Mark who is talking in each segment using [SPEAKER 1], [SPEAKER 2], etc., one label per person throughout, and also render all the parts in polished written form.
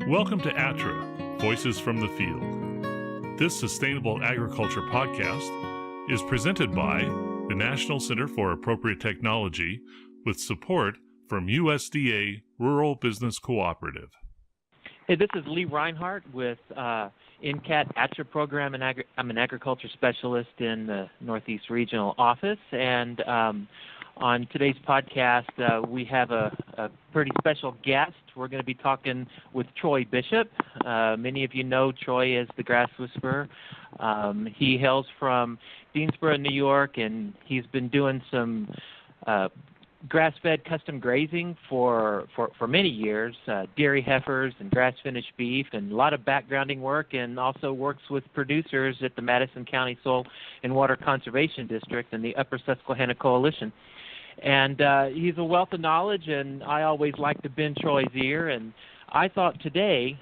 [SPEAKER 1] Welcome to ATRA, Voices from the Field. This sustainable agriculture podcast is presented by the National Center for Appropriate Technology with support from USDA Rural Business Cooperative.
[SPEAKER 2] Hey, this is Lee Rinehart with NCAT ATRA program, and I'm an agriculture specialist in the Northeast Regional Office. And on today's podcast, we have a pretty special guest. We're going to be talking with Troy Bishopp. Many of you know Troy as the Grass Whisperer. He hails from Deansboro, New York, and he's been doing some grass-fed custom grazing for many years, dairy heifers and grass-finished beef, and a lot of backgrounding work, and also works with producers at the Madison County Soil and Water Conservation District and the Upper Susquehanna Coalition. And he's a wealth of knowledge, and I always like to bend Troy's ear. And I thought today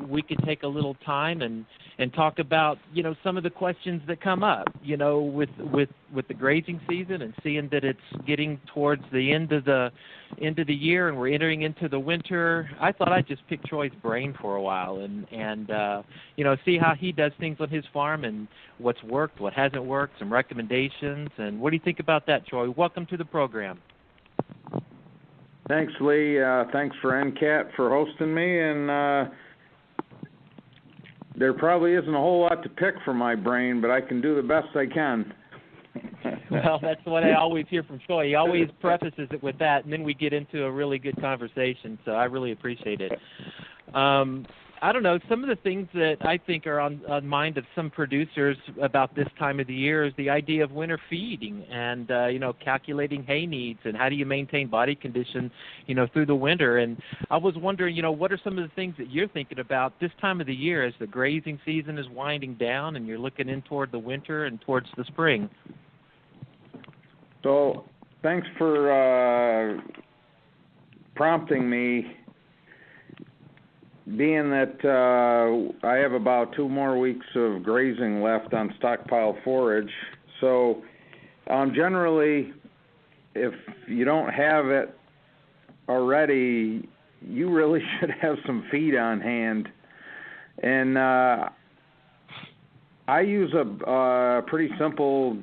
[SPEAKER 2] we could take a little time and talk about, some of the questions that come up, with the grazing season and seeing that it's getting towards the end of the year and we're entering into the winter. I thought I'd just pick Troy's brain for a while and see how he does things on his farm and what's worked, what hasn't worked, some recommendations. And what do you think about that, Troy? Welcome to the program.
[SPEAKER 3] Thanks, Lee. Thanks for NCAT for hosting me. And there probably isn't a whole lot to pick from my brain, but I can do the best I can.
[SPEAKER 2] Well, that's what I always hear from Troy. He always prefaces it with that, and then we get into a really good conversation, so I really appreciate it. I don't know, some of the things that I think are on mind of some producers about this time of the year is the idea of winter feeding and, calculating hay needs and how do you maintain body condition, through the winter. And I was wondering, what are some of the things that you're thinking about this time of the year as the grazing season is winding down and you're looking in toward the winter and towards the spring?
[SPEAKER 3] So thanks for prompting me. Being that I have about 2 more weeks of grazing left on stockpile forage, so generally, if you don't have it already, you really should have some feed on hand. And I use a pretty simple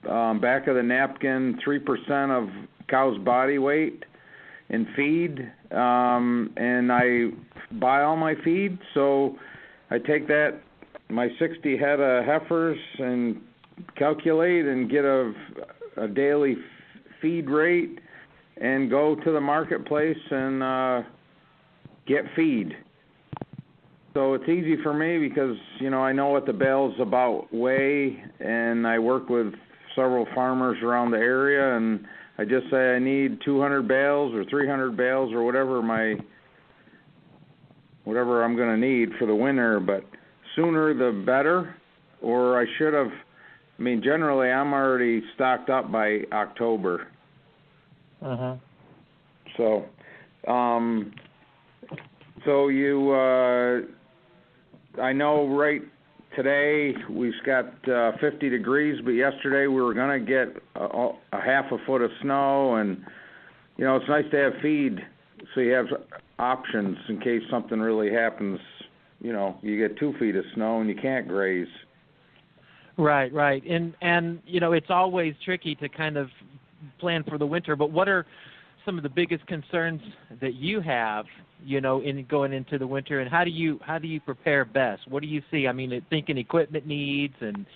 [SPEAKER 3] back of the napkin, 3% of cow's body weight in feed, and I buy all my feed. So I take that, my 60 head of heifers, and calculate and get a daily feed rate and go to the marketplace and get feed. So it's easy for me because, I know what the bales about weigh, and I work with several farmers around the area, and I just say I need 200 bales or 300 bales or whatever I'm going to need for the winter, but sooner the better. Or I should have, generally I'm already stocked up by October.
[SPEAKER 2] Uh-huh.
[SPEAKER 3] So I know right today we've got 50 degrees, but yesterday we were going to get a half a foot of snow, and, it's nice to have feed so you have options in case something really happens. You get 2 feet of snow and you can't graze. Right.
[SPEAKER 2] And it's always tricky to kind of plan for the winter, but what are some of the biggest concerns that you have, in going into the winter, and how do you prepare best? What do you see? Thinking equipment needs and,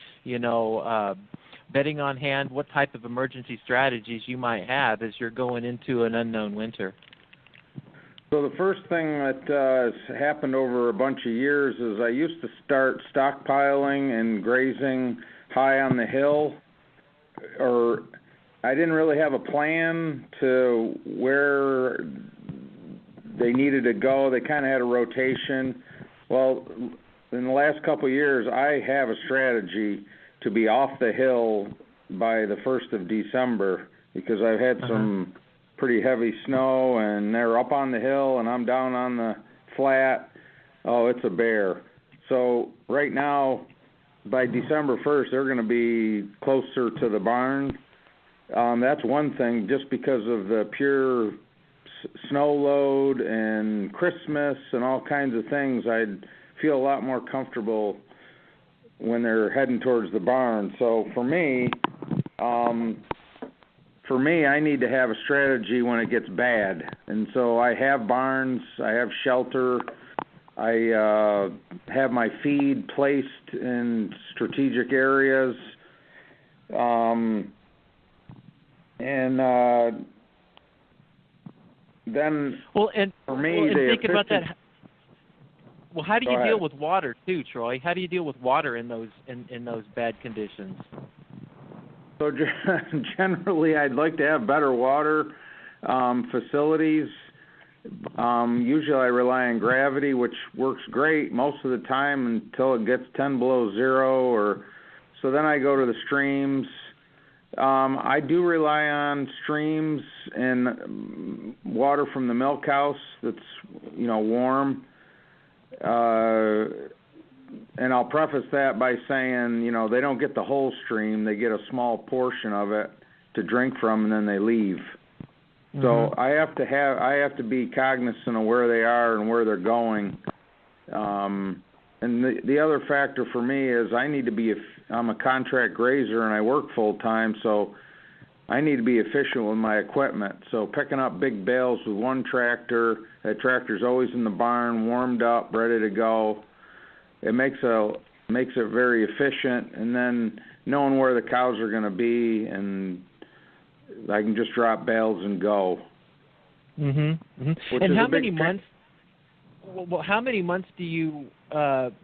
[SPEAKER 2] bedding on hand, what type of emergency strategies you might have as you're going into an unknown winter?
[SPEAKER 3] So the first thing that has happened over a bunch of years is I used to start stockpiling and grazing high on the hill, or I didn't really have a plan to where they needed to go. They kind of had a rotation. Well, in the last couple of years, I have a strategy to be off the hill by the 1st of December because I've had some pretty heavy snow, and they're up on the hill, and I'm down on the flat. Oh, it's a bear. So right now, by December 1st, they're going to be closer to the barn. That's one thing, just because of the pure snow load and Christmas and all kinds of things, I'd feel a lot more comfortable when they're heading towards the barn. So for me, I need to have a strategy when it gets bad. And so I have barns, I have shelter, I have my feed placed in strategic areas, then for me,
[SPEAKER 2] think about that. Well, how do you deal with water too, Troy? How do you deal with water in those bad conditions?
[SPEAKER 3] So generally, I'd like to have better water facilities. Usually, I rely on gravity, which works great most of the time until it gets 10 below zero, so then I go to the streams. I do rely on streams and water from the milk house that's warm. And I'll preface that by saying, they don't get the whole stream. They get a small portion of it to drink from, and then they leave. Mm-hmm. So I have to be cognizant of where they are and where they're going. And the other factor for me is I'm a contract grazer and I work full time, so I need to be efficient with my equipment. So picking up big bales with one tractor, that tractor's always in the barn, warmed up, ready to go. It makes it very efficient, and then knowing where the cows are going to be, and I can just drop bales and go.
[SPEAKER 2] Mhm. Mm-hmm. And how many months? Well, how many months do you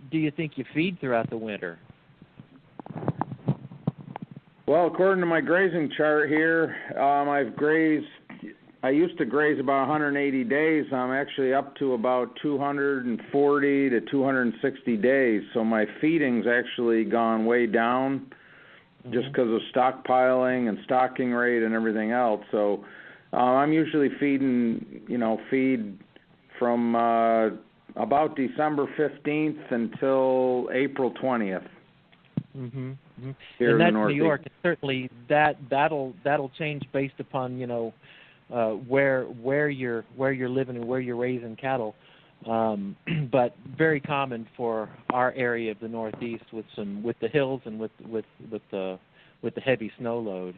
[SPEAKER 2] think you feed throughout the winter?
[SPEAKER 3] Well, according to my grazing chart here, I used to graze about 180 days. I'm actually up to about 240 to 260 days. So my feeding's actually gone way down just because of stockpiling and stocking rate and everything else. So I'm usually feed from about December 15th until April 20th.
[SPEAKER 2] Mm-hmm. Mm-hmm.
[SPEAKER 3] Here
[SPEAKER 2] and that's
[SPEAKER 3] in the Northeast.
[SPEAKER 2] New York. And certainly that'll change based upon where you're living and where you're raising cattle. But very common for our area of the Northeast with the hills and with the heavy snow load.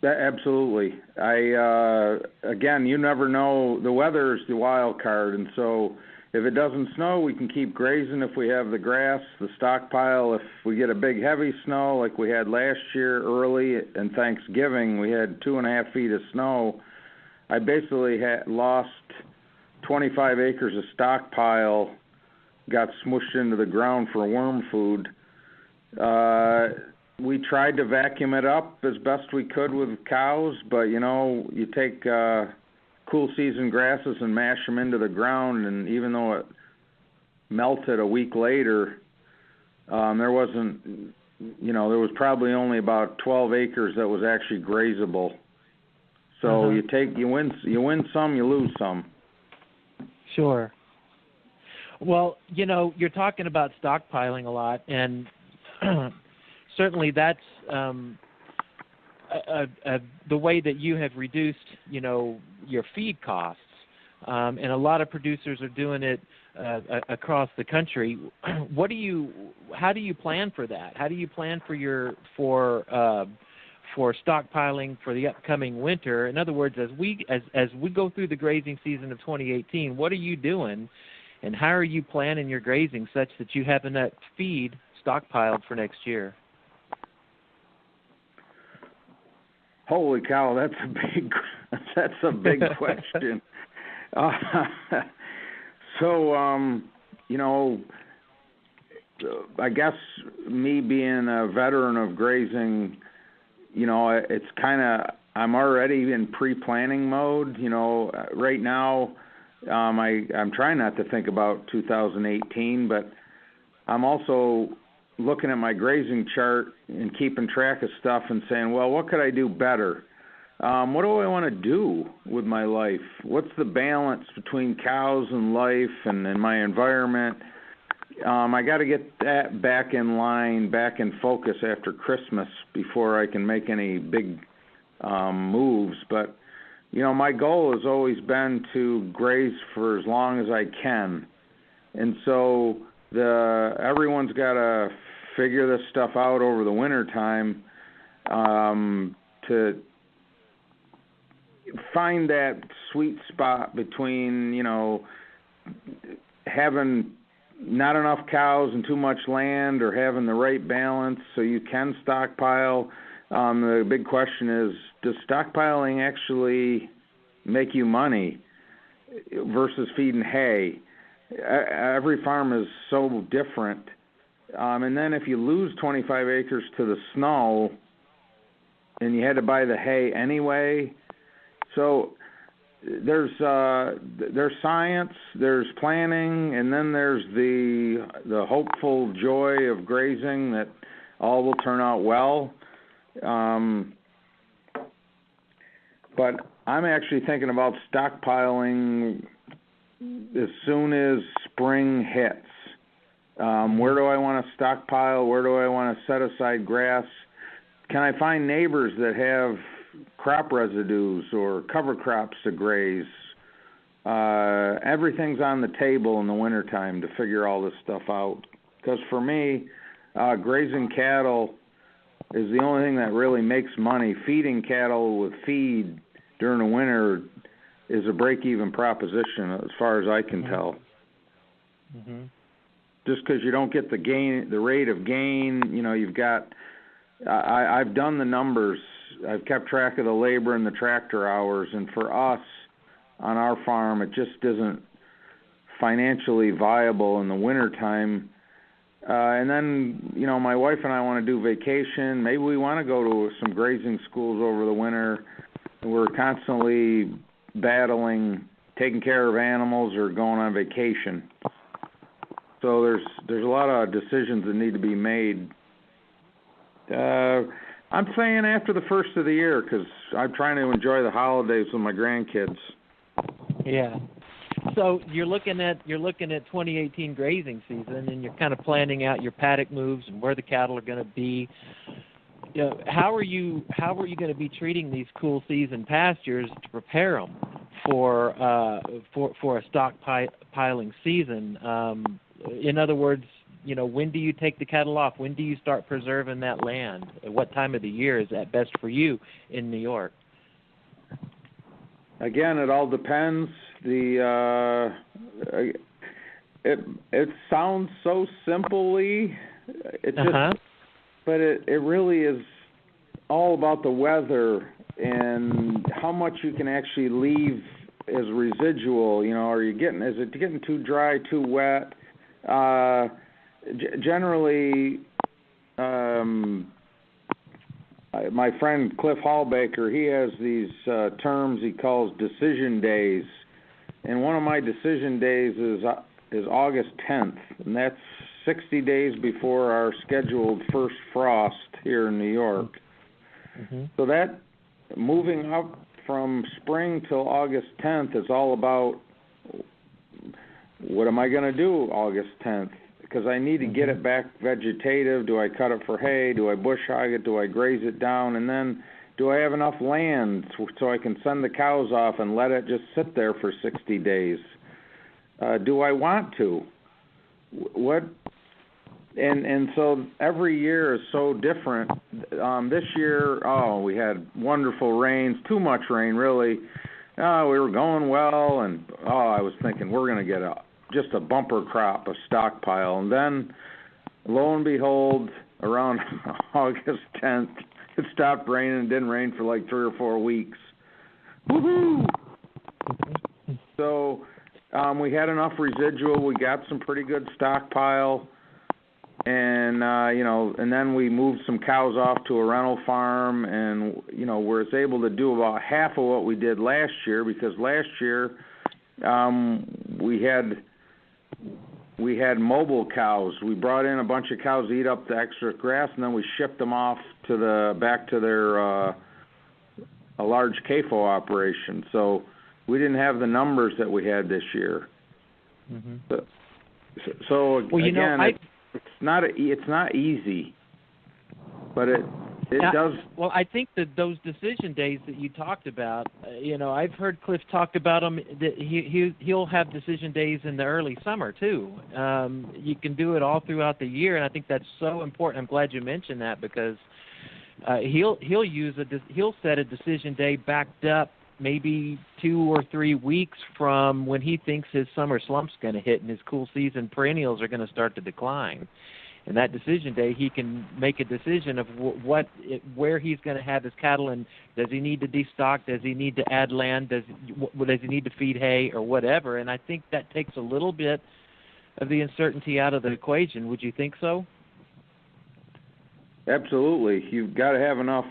[SPEAKER 3] Absolutely. Again, you never know. The weather is the wild card, and so if it doesn't snow, we can keep grazing if we have the grass, the stockpile. If we get a big heavy snow like we had last year early in Thanksgiving, we had 2.5 feet of snow. I basically lost 25 acres of stockpile, got smushed into the ground for worm food. We tried to vacuum it up as best we could with cows, but you take cool season grasses and mash them into the ground, and even though it melted a week later, there was probably only about 12 acres that was actually grazable. So you win some, you lose some.
[SPEAKER 2] Sure. Well, you're talking about stockpiling a lot, and certainly that's the way that you have reduced, your feed costs, and a lot of producers are doing it across the country. How do you plan for that? How do you plan for stockpiling for the upcoming winter? In other words, as we go through the grazing season of 2018, what are you doing, and how are you planning your grazing such that you have enough feed stockpiled for next year?
[SPEAKER 3] Holy cow, that's a big question. I guess me being a veteran of grazing, it's I'm already in pre-planning mode. Right now, I'm trying not to think about 2018, but I'm also looking at my grazing chart and keeping track of stuff and saying, well, what could I do better? What do I want to do with my life? What's the balance between cows and life and my environment? I got to get that back in line, back in focus after Christmas before I can make any big moves. But my goal has always been to graze for as long as I can. And so everyone's got to figure this stuff out over the winter time to find that sweet spot between, having not enough cows and too much land, or having the right balance so you can stockpile. The big question is, does stockpiling actually make you money versus feeding hay? Every farm is so different. And then if you lose 25 acres to the snow and you had to buy the hay anyway, so there's science, there's planning, and then there's the hopeful joy of grazing that all will turn out well. But I'm actually thinking about stockpiling as soon as spring hits. Where do I want to stockpile? Where do I want to set aside grass? Can I find neighbors that have crop residues or cover crops to graze? Everything's on the table in the wintertime to figure all this stuff out. Because for me, grazing cattle is the only thing that really makes money. Feeding cattle with feed during the winter is a break-even proposition as far as I can tell.
[SPEAKER 2] Mm-hmm.
[SPEAKER 3] Just because you don't get the rate of gain, you've got. I've done the numbers. I've kept track of the labor and the tractor hours, and for us on our farm, it just isn't financially viable in the wintertime. And then, my wife and I want to do vacation. Maybe we want to go to some grazing schools over the winter. We're constantly battling taking care of animals or going on vacation. So there's a lot of decisions that need to be made. I'm saying after the first of the year, because I'm trying to enjoy the holidays with my grandkids.
[SPEAKER 2] Yeah. So you're looking at 2018 grazing season, and you're kind of planning out your paddock moves and where the cattle are going to be. How are you going to be treating these cool season pastures to prepare them for a stockpiling season? In other words, when do you take the cattle off? When do you start preserving that land? What time of the year is that best for you in New York?
[SPEAKER 3] Again, it all depends. It sounds so simply. It just, but it really is all about the weather and how much you can actually leave as residual. Is it getting too dry, too wet? Generally, my friend Cliff Hallbaker, he has these terms he calls decision days, and one of my decision days is August 10th, and that's 60 days before our scheduled first frost here in New York. Mm-hmm. So that moving up from spring till August 10th is all about what am I going to do August 10th? Because I need to get it back vegetative. Do I cut it for hay? Do I bush hog it? Do I graze it down? And then do I have enough land so I can send the cows off and let it just sit there for 60 days? Do I want to? And so every year is so different. This year, we had wonderful rains, too much rain, really. We were going well, and I was thinking we're going to get just a bumper crop of stockpile. And then, lo and behold, around August 10th, it stopped raining. It didn't rain for like 3 or 4 weeks. Woohoo! So we had enough residual. We got some pretty good stockpile. And, and then we moved some cows off to a rental farm, and, we're able to do about half of what we did last year, because last year we had mobile cows. We brought in a bunch of cows to eat up the extra grass, and then we shipped them off back to their a large CAFO operation. So we didn't have the numbers that we had this year. Mm-hmm. So
[SPEAKER 2] well,
[SPEAKER 3] again, it's not easy, but does.
[SPEAKER 2] Well, I think that those decision days that you talked about, I've heard Cliff talk about them. That he'll have decision days in the early summer too. You can do it all throughout the year, and I think that's so important. I'm glad you mentioned that because he'll set a decision day backed up maybe 2 or 3 weeks from when he thinks his summer slump's going to hit and his cool season perennials are going to start to decline. And that decision day, he can make a decision of where he's going to have his cattle, and does he need to destock, does he need to add land, does he need to feed hay or whatever. And I think that takes a little bit of the uncertainty out of the equation. Would you think so?
[SPEAKER 3] Absolutely. You've got to have enough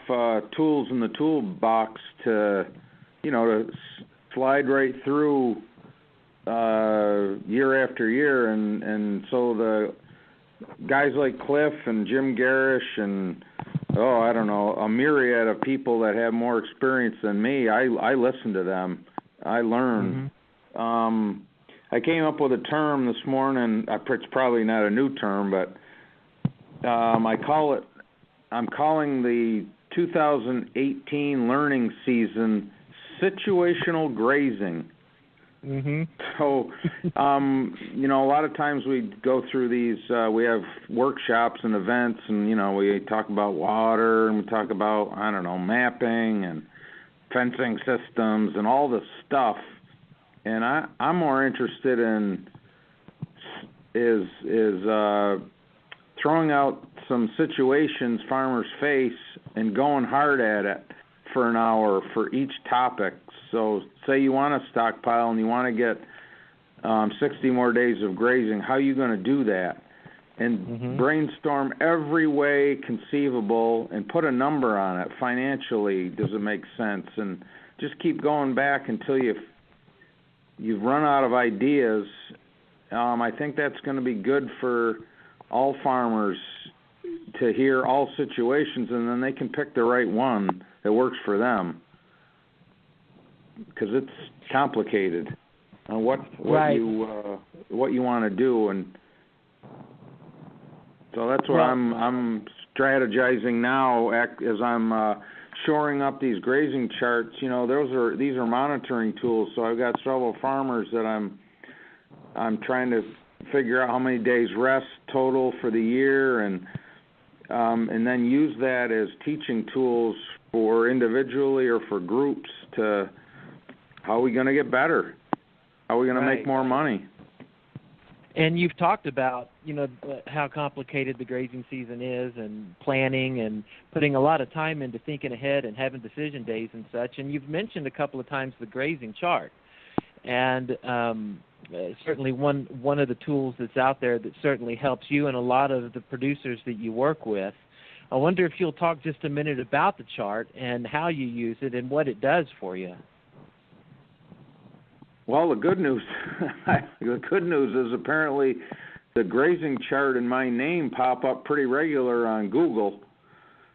[SPEAKER 3] tools in the toolbox to slide right through year after year, and so the guys like Cliff and Jim Garish and a myriad of people that have more experience than me, I listen to them. I learn. Mm-hmm. I came up with a term this morning. It's probably not a new term, but I'm calling the 2018 learning season situational grazing. Mm-hmm. So, a lot of times we go through these, we have workshops and events, and, we talk about water, and we talk about, mapping and fencing systems and all this stuff. And I'm more interested in is throwing out some situations farmers face and going hard at it for an hour for each topic. So say you want to stockpile and you want to get 60 more days of grazing, how are you going to do that? And brainstorm every way conceivable and put a number on it financially. Does it make sense? And just keep going back until you've run out of ideas. I think that's going to be good for all farmers to hear all situations, and then they can pick the right one that works for them. Because it's complicated on what you want to do, and so that's what I'm strategizing now as I'm shoring up these grazing charts. These are monitoring tools. So I've got several farmers that I'm trying to figure out how many days rest total for the year, and then use that as teaching tools for individually or for groups to. How are we going to get better? How are we going to make more money?
[SPEAKER 2] And you've talked about, how complicated the grazing season is and planning and putting a lot of time into thinking ahead and having decision days and such. And you've mentioned a couple of times the grazing chart. And certainly one of the tools that's out there that certainly helps you and a lot of the producers that you work with. I wonder if you'll talk just a minute about the chart and how you use it and what it does for you.
[SPEAKER 3] Well, the good news is apparently the grazing chart and my name pop up pretty regular on Google.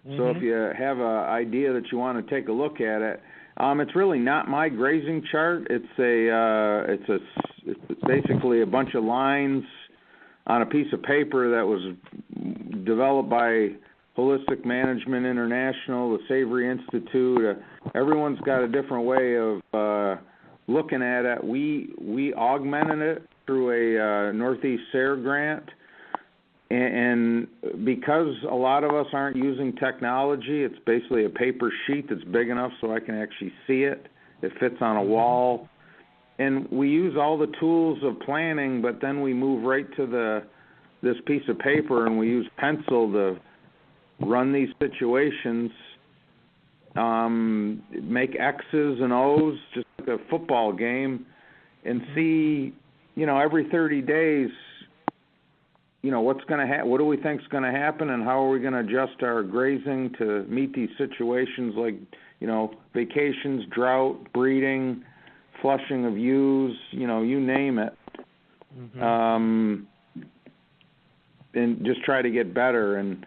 [SPEAKER 3] Mm-hmm. So if you have an idea that you want to take a look at it, it's really not my grazing chart. It's basically a bunch of lines on a piece of paper that was developed by Holistic Management International, the Savory Institute. Everyone's got a different way of looking at it. We augmented it through a Northeast SARE grant, and because a lot of us aren't using technology, it's basically a paper sheet that's big enough so I can actually see it. It fits on a wall, and we use all the tools of planning, but then we move right to this piece of paper, and we use pencil to run these situations. Make X's and O's, just like a football game, and see, every 30 days, what's going to what do we think is going to happen, and how are we going to adjust our grazing to meet these situations like, vacations, drought, breeding, flushing of ewes, you name it. Mm-hmm. And just try to get better. And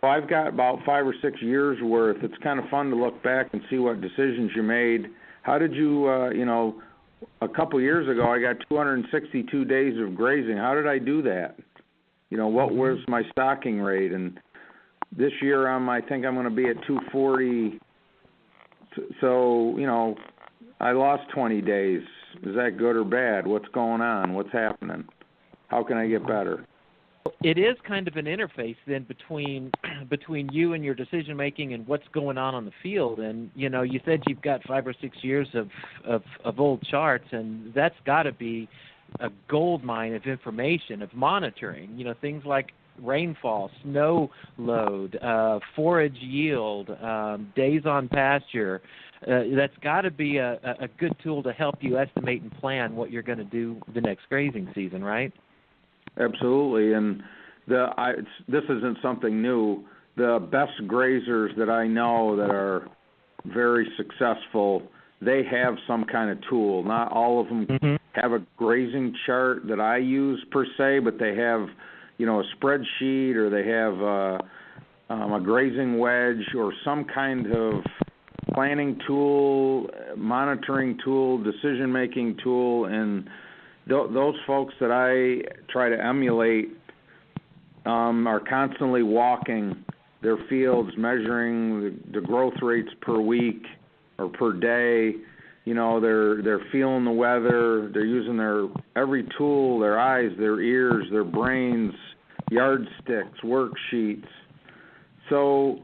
[SPEAKER 3] well, I've got about 5 or 6 years worth. It's kind of fun to look back and see what decisions you made. How did you, a couple years ago, I got 262 days of grazing. How did I do that? What was my stocking rate? And this year I think I'm going to be at 240. So, I lost 20 days. Is that good or bad? What's going on? What's happening? How can I get better?
[SPEAKER 2] It is kind of an interface then between you and your decision making and what's going on the field. And you said you've got 5 or 6 years of old charts, and that's got to be a gold mine of information, of monitoring. Things like rainfall, snow load, forage yield, days on pasture. That's got to be a good tool to help you estimate and plan what you're going to do the next grazing season, right?
[SPEAKER 3] Absolutely, and this isn't something new. The best grazers that I know that are very successful, they have some kind of tool. Not all of them have a grazing chart that I use per se, but they have, a spreadsheet, or they have a grazing wedge or some kind of planning tool, monitoring tool, decision-making tool, and those folks that I try to emulate are constantly walking their fields, measuring the growth rates per week or per day. They're feeling the weather. They're using their every tool, their eyes, their ears, their brains, yardsticks, worksheets. So,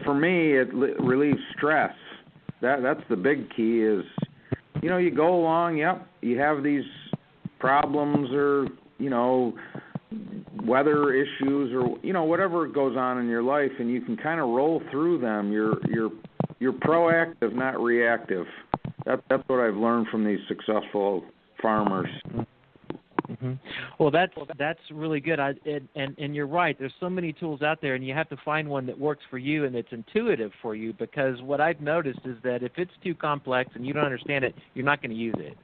[SPEAKER 3] for me, it relieves stress. That's the big key is, you go along, yep, you have these problems or, weather issues or, whatever goes on in your life, and you can kind of roll through them. You're proactive, not reactive. That's what I've learned from these successful farmers.
[SPEAKER 2] Mm-hmm. Well, that's really good. And you're right. There's so many tools out there, and you have to find one that works for you and that's intuitive for you. Because what I've noticed is that if it's too complex and you don't understand it, you're not going to use it.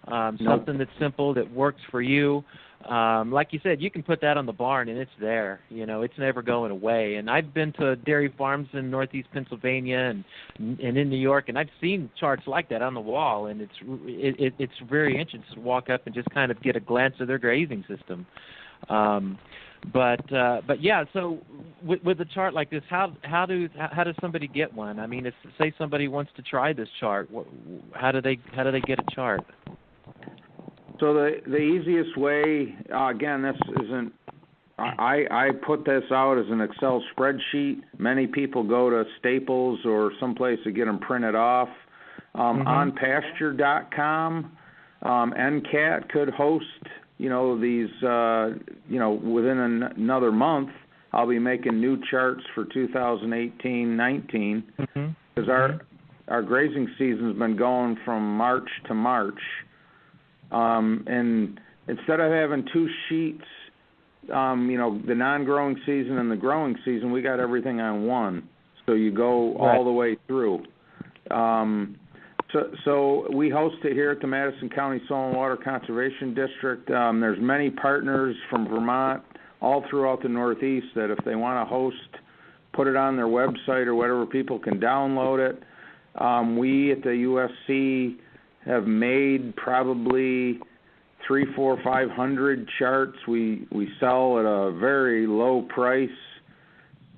[SPEAKER 2] Something that's simple that works for you. Like you said, you can put that on the barn and it's there. It's never going away. And I've been to dairy farms in northeast Pennsylvania and in New York, and I've seen charts like that on the wall, and it's very interesting to walk up and just kind of get a glance of their grazing system. But yeah. So with a chart like this, how does somebody get one? I mean, if say somebody wants to try this chart, how do they get a chart?
[SPEAKER 3] So the easiest way, again, this isn't, I put this out as an Excel spreadsheet. Many people go to Staples or someplace to get them printed off. OnPasture.com, NCAT could host, these, within another month, I'll be making new charts for 2018-19 because our grazing season's been going from March to March. And instead of having two sheets, the non-growing season and the growing season, we got everything on one. So you go all the way through. So we host it here at the Madison County Soil and Water Conservation District. There's many partners from Vermont all throughout the Northeast that if they want to host, put it on their website or whatever, people can download it. We at the USC have made probably 300, 400, 500 charts. We sell at a very low price,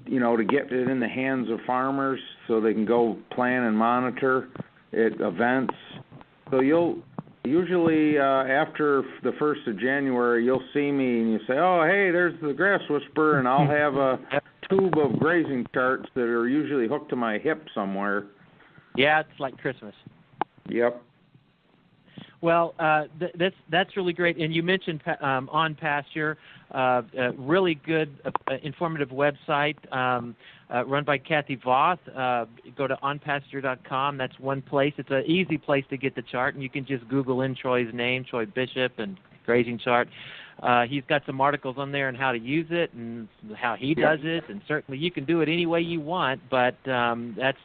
[SPEAKER 3] to get it in the hands of farmers so they can go plan and monitor at events. So you'll usually after the 1st of January, you'll see me and you say, oh, hey, there's the Grass Whisperer, and I'll have a tube of grazing charts that are usually hooked to my hip somewhere. Yeah,
[SPEAKER 2] it's like Christmas.
[SPEAKER 3] Yep.
[SPEAKER 2] Well, that's really great. And you mentioned On Pasture, really good, informative website run by Kathy Voth. Go to onpasture.com. That's one place. It's an easy place to get the chart, and you can just Google in Troy's name, Troy Bishop, and grazing chart. He's got some articles on there on how to use it and how he does it, and certainly you can do it any way you want. But that's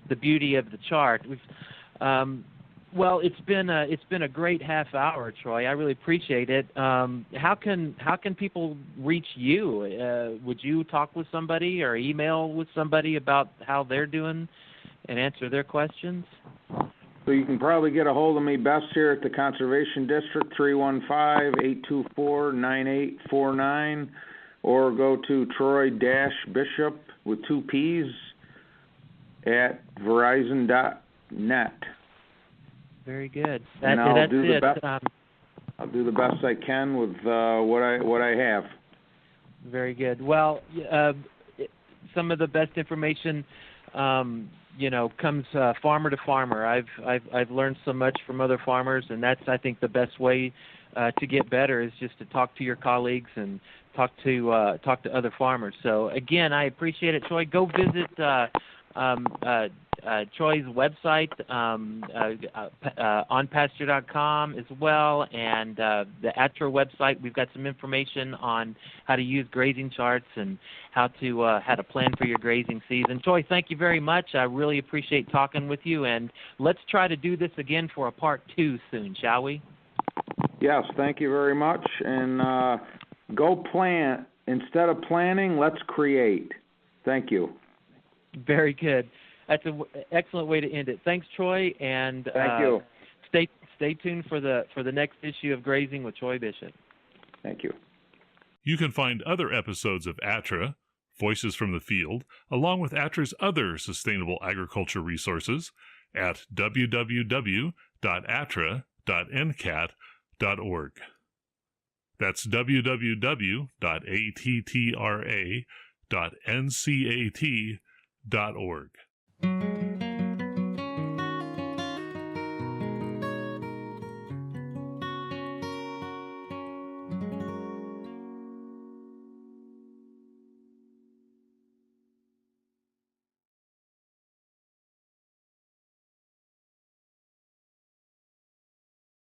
[SPEAKER 2] the beauty of the chart. Well, it's been a great half hour, Troy. I really appreciate it. How can people reach you? Would you talk with somebody or email with somebody about how they're doing and answer their questions?
[SPEAKER 3] So you can probably get a hold of me best here at the Conservation District, 315-824-9849, or go to Troy-Bishop with 2 P's at Verizon.net.
[SPEAKER 2] Very good.
[SPEAKER 3] And I'll
[SPEAKER 2] That's
[SPEAKER 3] do the
[SPEAKER 2] it.
[SPEAKER 3] best. I'll do the best I can with what I have.
[SPEAKER 2] Very good. Well, some of the best information, comes farmer to farmer. I've learned so much from other farmers, and that's, I think, the best way to get better is just to talk to your colleagues and talk to other farmers. So again, I appreciate it, Troy. Go visit Troy's website, onpasture.com as well, and the ATRA website. We've got some information on how to use grazing charts and how to plan for your grazing season. Troy, thank you very much. I really appreciate talking with you, and let's try to do this again for a part 2 soon, shall we?
[SPEAKER 3] Yes, thank you very much. And go plant. Instead of planning, let's create. Thank you.
[SPEAKER 2] Very good. That's an excellent way to end it. Thanks, Troy, and
[SPEAKER 3] thank you.
[SPEAKER 2] Stay tuned for the next issue of Grazing with Troy Bishop.
[SPEAKER 3] Thank you.
[SPEAKER 1] You can find other episodes of ATRA, Voices from the Field, along with ATRA's other sustainable agriculture resources at www.atra.ncat.org. That's www.atra.ncat.org.